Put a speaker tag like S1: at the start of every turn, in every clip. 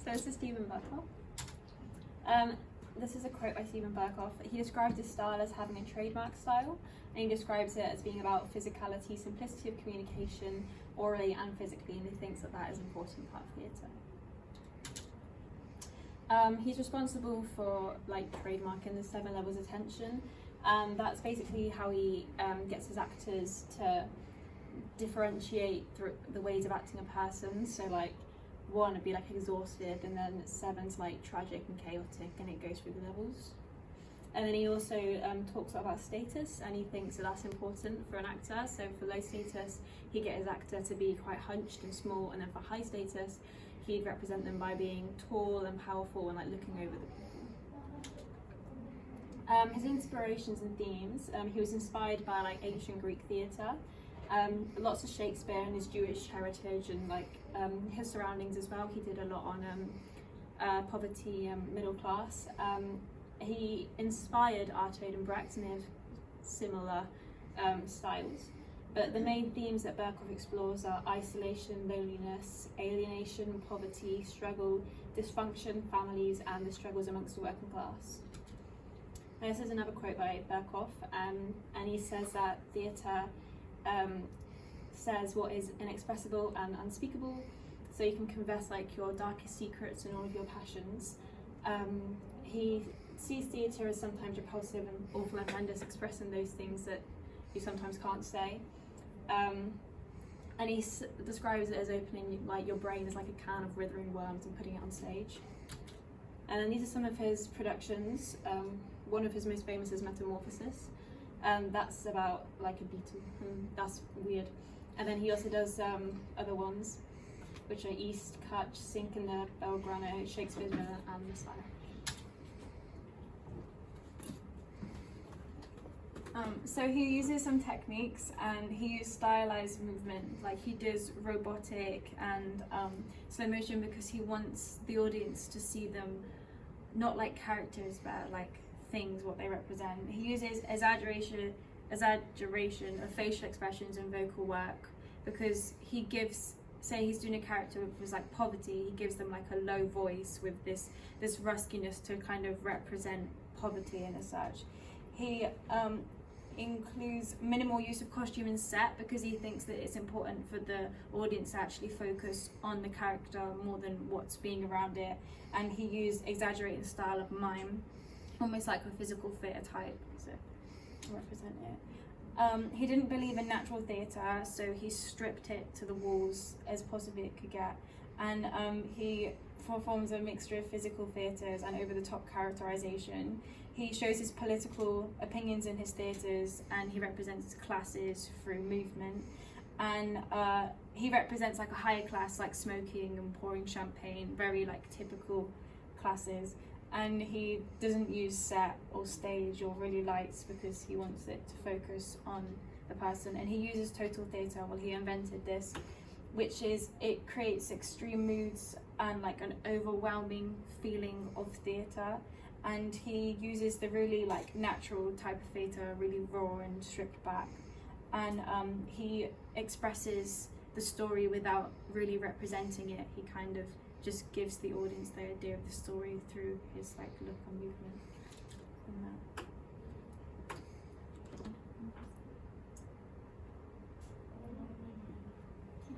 S1: So this is Steven Berkoff. This is a quote by Steven Berkoff. He describes his style as having a trademark style, and he describes it as being about physicality, simplicity of communication, orally and physically, and he thinks that that is an important part of theatre. He's responsible for trademarking the 7 levels of tension, and that's basically how he gets his actors to differentiate through the ways of acting a person. So 1 would be exhausted, and then 7's tragic and chaotic, and it goes through the levels. And then he also talks about status, and he thinks that that's important for an actor. So for low status, he'd get his actor to be quite hunched and small, and then for high status, he'd represent them by being tall and powerful and looking over the people. His inspirations and themes, he was inspired by ancient Greek theatre, lots of Shakespeare and his Jewish heritage, and his surroundings as well. He did a lot on poverty and middle class. He inspired Artaud and Brecht, and they have similar styles. But the main themes that Berkoff explores are isolation, loneliness, alienation, poverty, struggle, dysfunction, families, and the struggles amongst the working class. Now, this is another quote by Berkoff, and he says that theatre says what is inexpressible and unspeakable, so you can confess your darkest secrets and all of your passions. He sees theatre as sometimes repulsive and awful and horrendous, expressing those things that you sometimes can't say. And he describes it as opening your brain as a can of withering worms and putting it on stage. And then these are some of his productions. One of his most famous is Metamorphosis. That's about a beetle, and that's weird. And then he also does other ones, which are East, Kutch, Sink in the Belgrano, Shakespeare's Villain, and Messiah. So he uses some techniques, and he uses stylized movement. He does robotic and slow motion, because he wants the audience to see them not like characters, but things, what they represent. He uses exaggeration of facial expressions and vocal work, because he gives, say he's doing a character with poverty, he gives them a low voice with this ruskiness to kind of represent poverty and as such. He includes minimal use of costume and set, because he thinks that it's important for the audience to actually focus on the character more than what's being around it. And he used exaggerated style of mime, almost like a physical theatre type, so to represent it. He didn't believe in natural theatre, so he stripped it to the walls as possibly it could get. And he performs a mixture of physical theatres and over-the-top characterisation. He shows his political opinions in his theatres, and he represents classes through movement. And he represents a higher class, smoking and pouring champagne, very typical classes. And he doesn't use set or stage or really lights, because he wants it to focus on the person. And he uses total theatre. Well, he invented this, which is, it creates extreme moods and an overwhelming feeling of theatre. And he uses the really natural type of theatre, really raw and stripped back. And he expresses the story without really representing it. He kind of just gives the audience the idea of the story through his look and movement. And that.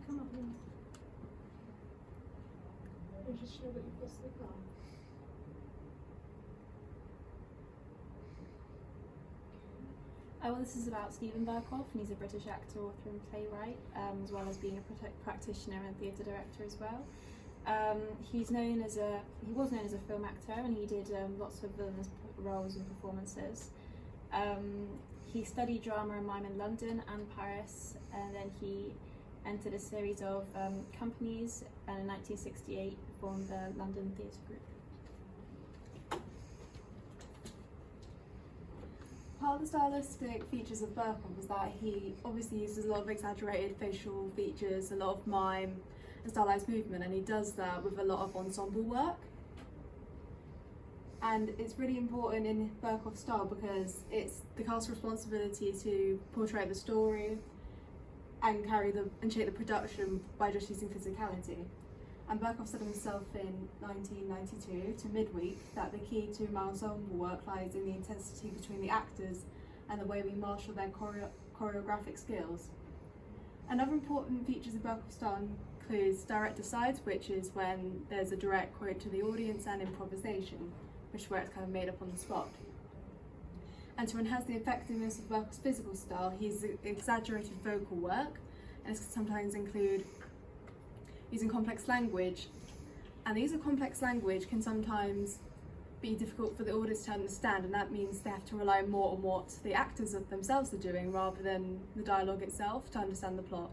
S2: Come up and just show what you've got so far.
S1: Well, this is about Steven Berkoff, and he's a British actor, author and playwright, as well as being a practitioner and theatre director as well. He was known as a film actor, and he did lots of villainous roles and performances. He studied drama and mime in London and Paris, and then he entered a series of companies, and in 1968 formed the London Theatre Group.
S2: Part of the stylistic features of Berkoff was that he obviously uses a lot of exaggerated facial features, a lot of mime and stylized movement, and he does that with a lot of ensemble work. And it's really important in Berkoff's style, because it's the cast's responsibility to portray the story and shape the production by just using physicality. And Berkoff said himself in 1992 to Midweek that the key to my ensemble work lies in the intensity between the actors and the way we marshal their choreographic skills. Another important features of Berkoff's style includes director sides, which is when there's a direct quote to the audience, and improvisation, which is where it's kind of made up on the spot. And to enhance the effectiveness of Berkoff's physical style, he's exaggerated vocal work, and this can sometimes include using complex language, and the use of complex language can sometimes be difficult for the audience to understand, and that means they have to rely more on what the actors of themselves are doing rather than the dialogue itself to understand the plot.